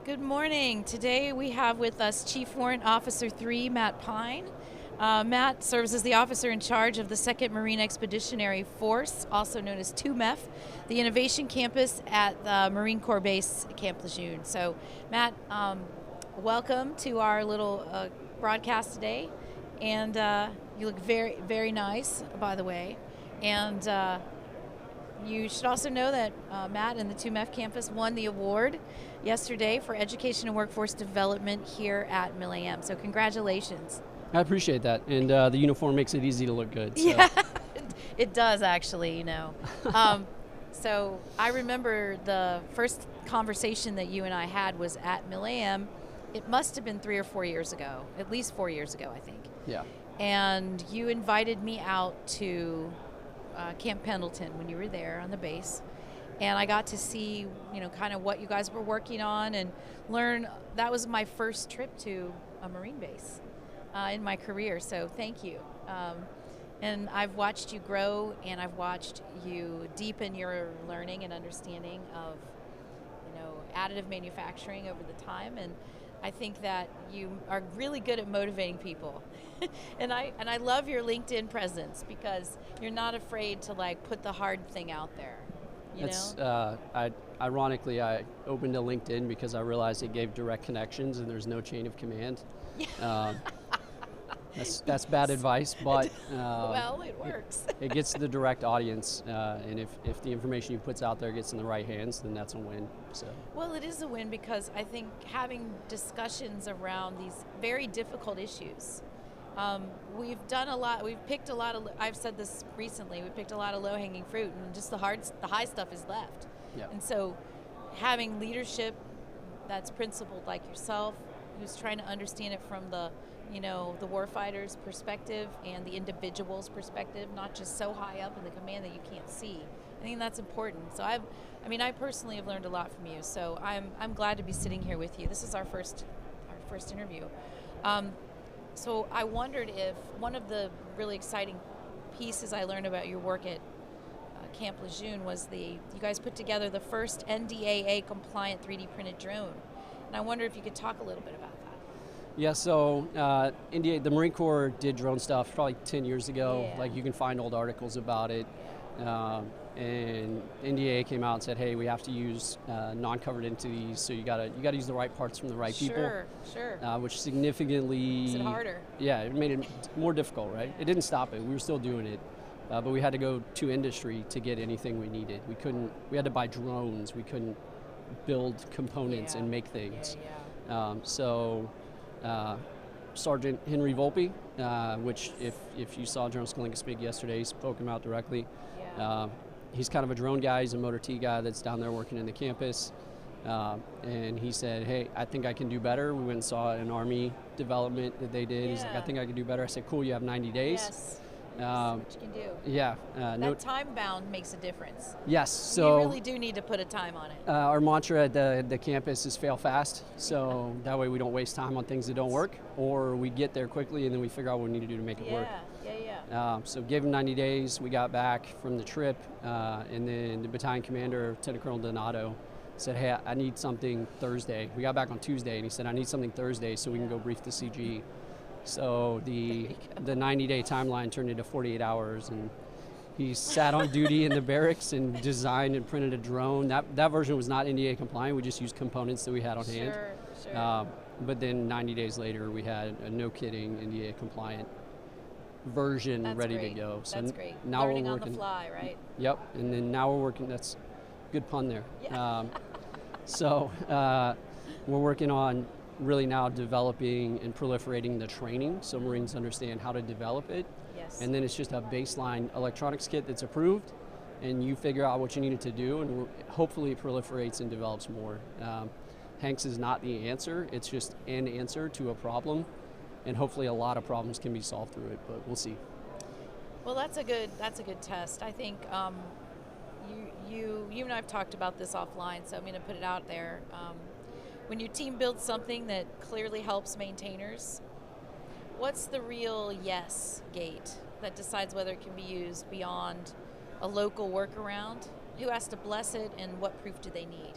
Good morning. Today we have with us Chief Warrant Officer 3, Matt Pine. Matt serves as the officer in charge of the 2nd Marine Expeditionary Force, also known as MEF, the innovation campus at the Marine Corps Base, Camp Lejeune. So, Matt, welcome to our little broadcast today. And you look very, very nice, by the way. And you should also know that Matt and the MEF campus won the award yesterday for Education and Workforce Development here at MilAM. So congratulations. I appreciate that, and the uniform makes it easy to look good. So. Yeah, it does actually, you know. So I remember the first conversation that you and I had was at MilAM. It must have been 3 or 4 years ago, at least 4 years ago, I think. Yeah. And you invited me out to Camp Pendleton when you were there on the base. And I got to see, you know, kind of what you guys were working on and learn. That was my first trip to a Marine base in my career, so thank you. And I've watched you grow, and I've watched you deepen your learning and understanding of, you know, additive manufacturing over the time. And I think that you are really good at motivating people. and I love your LinkedIn presence because you're not afraid to like put the hard thing out there. Ironically, I opened a LinkedIn because I realized it gave direct connections and there's no chain of command. That's bad advice, but well, it works. it gets to the direct audience, and if the information you put out there gets in the right hands, then that's a win. So. Well, it is a win because I think having discussions around these very difficult issues. We've done a lot. We've picked a lot of. I've said this recently. We picked a lot of low-hanging fruit, and just the high stuff is left. Yeah. And so, having leadership that's principled like yourself, who's trying to understand it from the, you know, the warfighter's perspective and the individual's perspective, not just so high up in the command that you can't see. I think that's important. So I personally have learned a lot from you. So I'm glad to be sitting here with you. This is our first interview. So I wondered if one of the really exciting pieces I learned about your work at Camp Lejeune was you guys put together the first NDAA compliant 3D printed drone. And I wonder if you could talk a little bit about that. Yeah, so the Marine Corps did drone stuff probably 10 years ago. Yeah. Like you can find old articles about it. And NDAA came out and said, hey, we have to use non-covered entities, so you gotta use the right parts from the right people. Sure. Which significantly Is it harder? Yeah, it made it more difficult, right? It didn't stop it. We were still doing it, but we had to go to industry to get anything we needed. We had to buy drones. We couldn't build components and make things. So Sergeant Henry Volpe, which if you saw Drone Scalinka speak yesterday, he spoke him out directly. Yeah. He's kind of a drone guy. He's a motor T guy that's down there working in the campus. And he said, hey, I think I can do better. We went and saw an Army development that they did. Yeah. He's like, I think I can do better. I said, cool, you have 90 days. Yes. What you can do. Yeah. That time bound makes a difference. Yes. So you really do need to put a time on it. Our mantra at the campus is fail fast. So that way we don't waste time on things that don't work, or we get there quickly and then we figure out what we need to do to make it work. So gave him 90 days. We got back from the trip, and then the battalion commander, Lieutenant Colonel Donato, said, hey, I need something Thursday. We got back on Tuesday, and he said, I need something Thursday so we can go brief the CG. So the 90-day timeline turned into 48 hours, and he sat on duty in the barracks and designed and printed a drone. That version was not NDA compliant. We just used components that we had on hand. Sure. But then 90 days later, we had a no-kidding NDA compliant version ready to go. So that's great. Now Learning we're working on the fly, right? Yep, and then now we're working. That's a good pun there. Yeah. So we're working on really now developing and proliferating the training so Marines understand how to develop it. Yes. And then it's just a baseline electronics kit that's approved, and you figure out what you need it to do, and hopefully it proliferates and develops more. Hanks is not the answer. It's just an answer to a problem, and hopefully a lot of problems can be solved through it, but we'll see. Well, that's a good test. I think you and I have talked about this offline, so I'm going to put it out there. When your team builds something that clearly helps maintainers, what's the real yes gate that decides whether it can be used beyond a local workaround? Who has to bless it, and what proof do they need?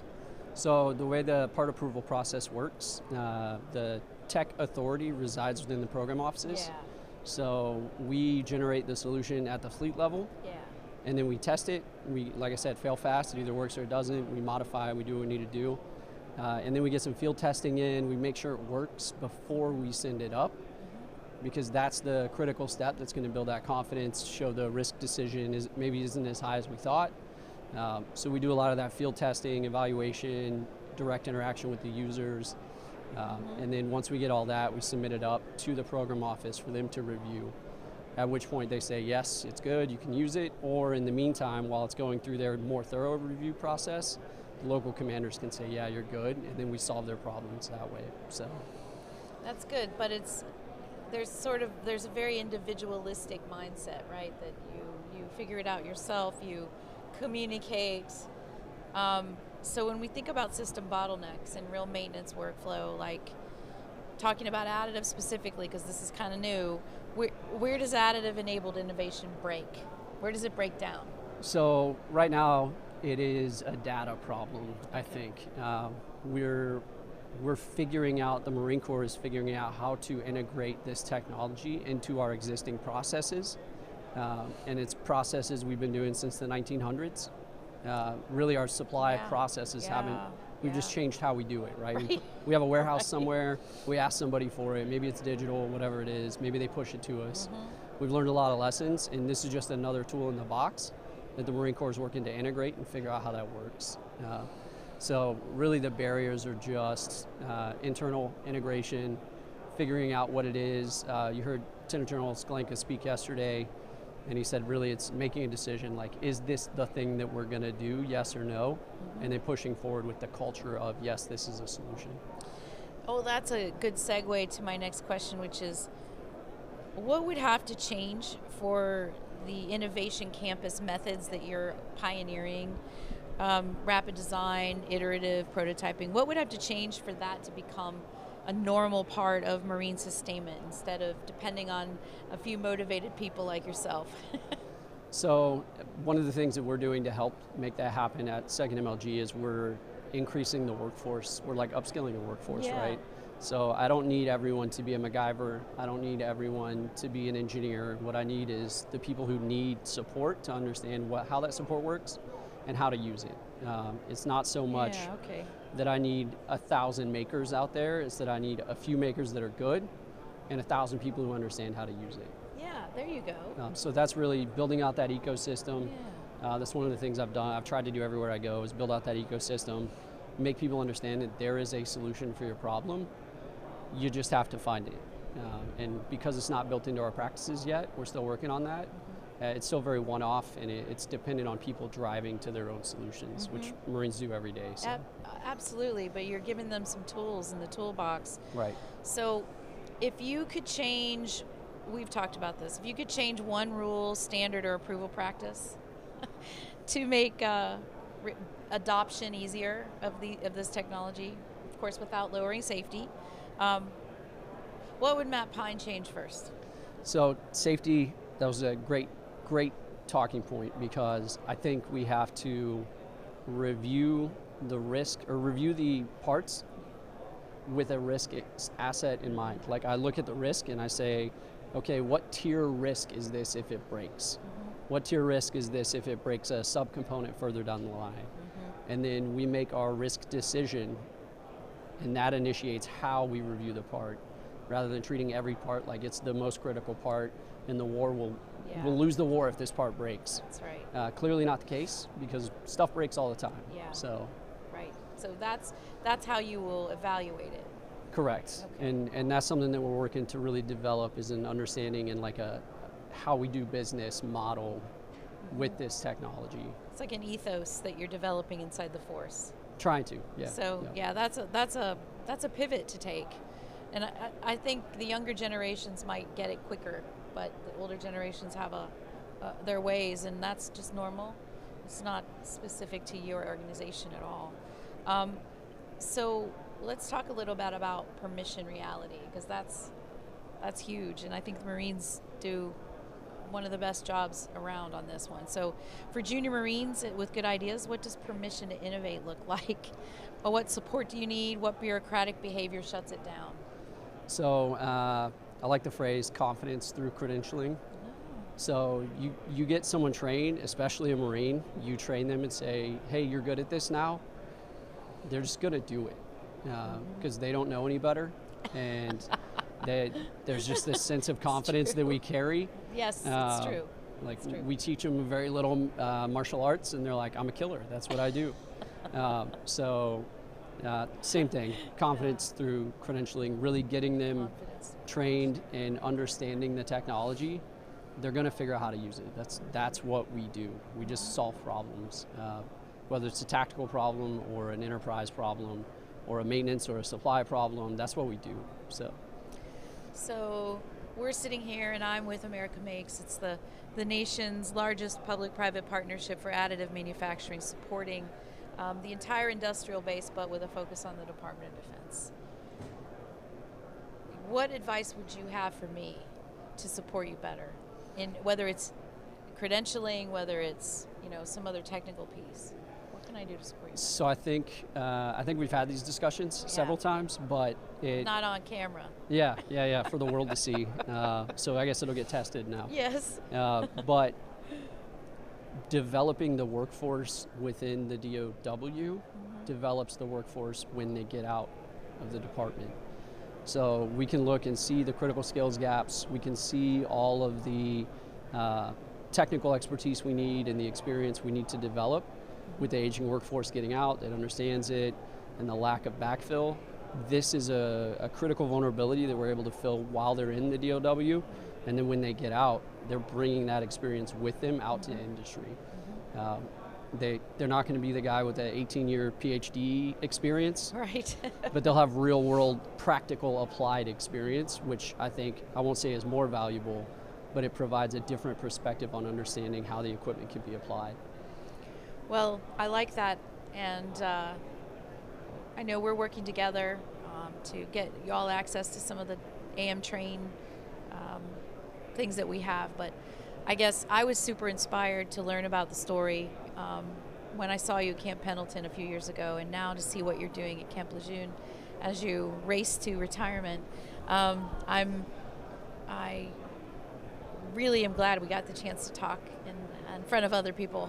So the way the part approval process works, the tech authority resides within the program offices. Yeah. So we generate the solution at the fleet level. Yeah. And then we test it. We, like I said, fail fast. It either works or it doesn't. We modify, we do what we need to do. And then we get some field testing in. We make sure it works before we send it up, because that's the critical step that's going to build that confidence, show the risk decision maybe isn't as high as we thought. So we do a lot of that field testing, evaluation, direct interaction with the users. And then once we get all that, we submit it up to the program office for them to review, at which point they say, yes, it's good, you can use it, or in the meantime, while it's going through their more thorough review process, the local commanders can say, yeah, you're good, and then we solve their problems that way. So that's good, but there's a very individualistic mindset, right? That you figure it out yourself, you communicate. So when we think about system bottlenecks and real maintenance workflow, like talking about additive specifically, because this is kind of new, where does additive enabled innovation break? Where does it break down? So right now it is a data problem, I think. We're figuring out, the Marine Corps is figuring out how to integrate this technology into our existing processes. And it's processes we've been doing since the 1900s. Really our supply processes we've just changed how we do it, right? We have a warehouse somewhere, we ask somebody for it, maybe it's digital, whatever it is, maybe they push it to us. We've learned a lot of lessons, and this is just another tool in the box that the Marine Corps is working to integrate and figure out how that works. So really the barriers are just internal integration, figuring out what it is. You heard Lieutenant General Sklenka speak yesterday, and he said really it's making a decision, like, is this the thing that we're going to do, yes or no? And then pushing forward with the culture of, yes, this is a solution. Oh, that's a good segue to my next question, which is, what would have to change for the innovation campus methods that you're pioneering, rapid design, iterative prototyping, what would have to change for that to become a normal part of marine sustainment instead of depending on a few motivated people like yourself? So one of the things that we're doing to help make that happen at 2nd MLG is we're increasing the workforce. We're like upskilling the workforce, right? So I don't need everyone to be a MacGyver. I don't need everyone to be an engineer. What I need is the people who need support to understand how that support works and how to use it. It's not so much that I need 1,000 makers out there, it's that I need a few makers that are good and 1,000 people who understand how to use it. Yeah, there you go. So that's really building out that ecosystem. That's one of the things I've done. I've tried to do everywhere I go is build out that ecosystem, make people understand that there is a solution for your problem. You just have to find it. And because it's not built into our practices yet, we're still working on that. It's still very one-off, and it's dependent on people driving to their own solutions, which Marines do every day. So. Absolutely, but you're giving them some tools in the toolbox. Right. So if you could change, we've talked about this, if you could change one rule, standard, or approval practice to make adoption easier of this technology, of course without lowering safety, what would Matt Pine change first? So safety, that was a great talking point, because I think we have to review the risk, or review the parts with a risk asset in mind. Like, I look at the risk and I say, okay, what tier risk is this if it breaks? What tier risk is this if it breaks a subcomponent further down the line? And then we make our risk decision, and that initiates how we review the part, rather than treating every part like it's the most critical part and the war we'll lose the war if this part breaks. That's right. Clearly not the case, because stuff breaks all the time. Yeah. So. Right. So that's how you will evaluate it. Correct. Okay. And that's something that we're working to really develop, is an understanding and like how we do business model with this technology. It's like an ethos that you're developing inside the force. Trying to, yeah. So that's a pivot to take. And I think the younger generations might get it quicker, but the older generations have their ways, and that's just normal. It's not specific to your organization at all. So let's talk a little bit about permission reality, because that's huge, and I think the Marines do one of the best jobs around on this one. So for junior Marines with good ideas, what does permission to innovate look like? Or what support do you need? What bureaucratic behavior shuts it down? So I like the phrase confidence through credentialing. So you get someone trained, especially a Marine, you train them and say, hey, you're good at this now. They're just going to do it because they don't know any better. And there's just this sense of confidence that we carry. Yes, it's true. Like it's true. We teach them very little martial arts, and they're like, I'm a killer. That's what I do. Same thing, confidence through credentialing, really getting them trained and understanding the technology. They're going to figure out how to use it. That's what we do. We just solve problems, whether it's a tactical problem or an enterprise problem or a maintenance or a supply problem. That's what we do. So we're sitting here, and I'm with America Makes. It's the nation's largest public-private partnership for additive manufacturing, supporting the entire industrial base, but with a focus on the Department of Defense. What advice would you have for me to support you better, in whether it's credentialing, whether it's some other technical piece? What can I do to support you better? So I think we've had these discussions several times, but not on camera. Yeah, for the world to see. So I guess it'll get tested now. Yes. But developing the workforce within the DOW develops the workforce when they get out of the department. So we can look and see the critical skills gaps. We can see all of the technical expertise we need and the experience we need to develop with the aging workforce getting out that understands it and the lack of backfill. This is a critical vulnerability that we're able to fill while they're in the DOW, and then when they get out, they're bringing that experience with them out to industry. They're not going to be the guy with the 18-year PhD experience, right? But they'll have real-world, practical, applied experience, which I won't say is more valuable, but it provides a different perspective on understanding how the equipment can be applied. Well, I like that, and I know we're working together to get y'all access to some of the AM train things that we have, but I guess I was super inspired to learn about the story when I saw you at Camp Pendleton a few years ago, and now to see what you're doing at Camp Lejeune as you race to retirement. I really am glad we got the chance to talk in front of other people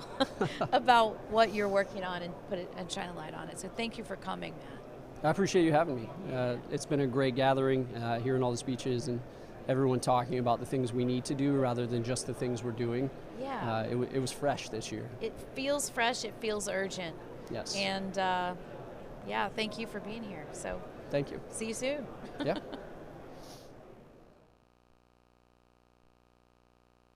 about what you're working on and shine a light on it. So thank you for coming, Matt. I appreciate you having me. It's been a great gathering, hearing all the speeches and everyone talking about the things we need to do rather than just the things we're doing. Yeah. It was fresh this year. It feels fresh, it feels urgent. Yes. And thank you for being here. So thank you. See you soon. Yeah.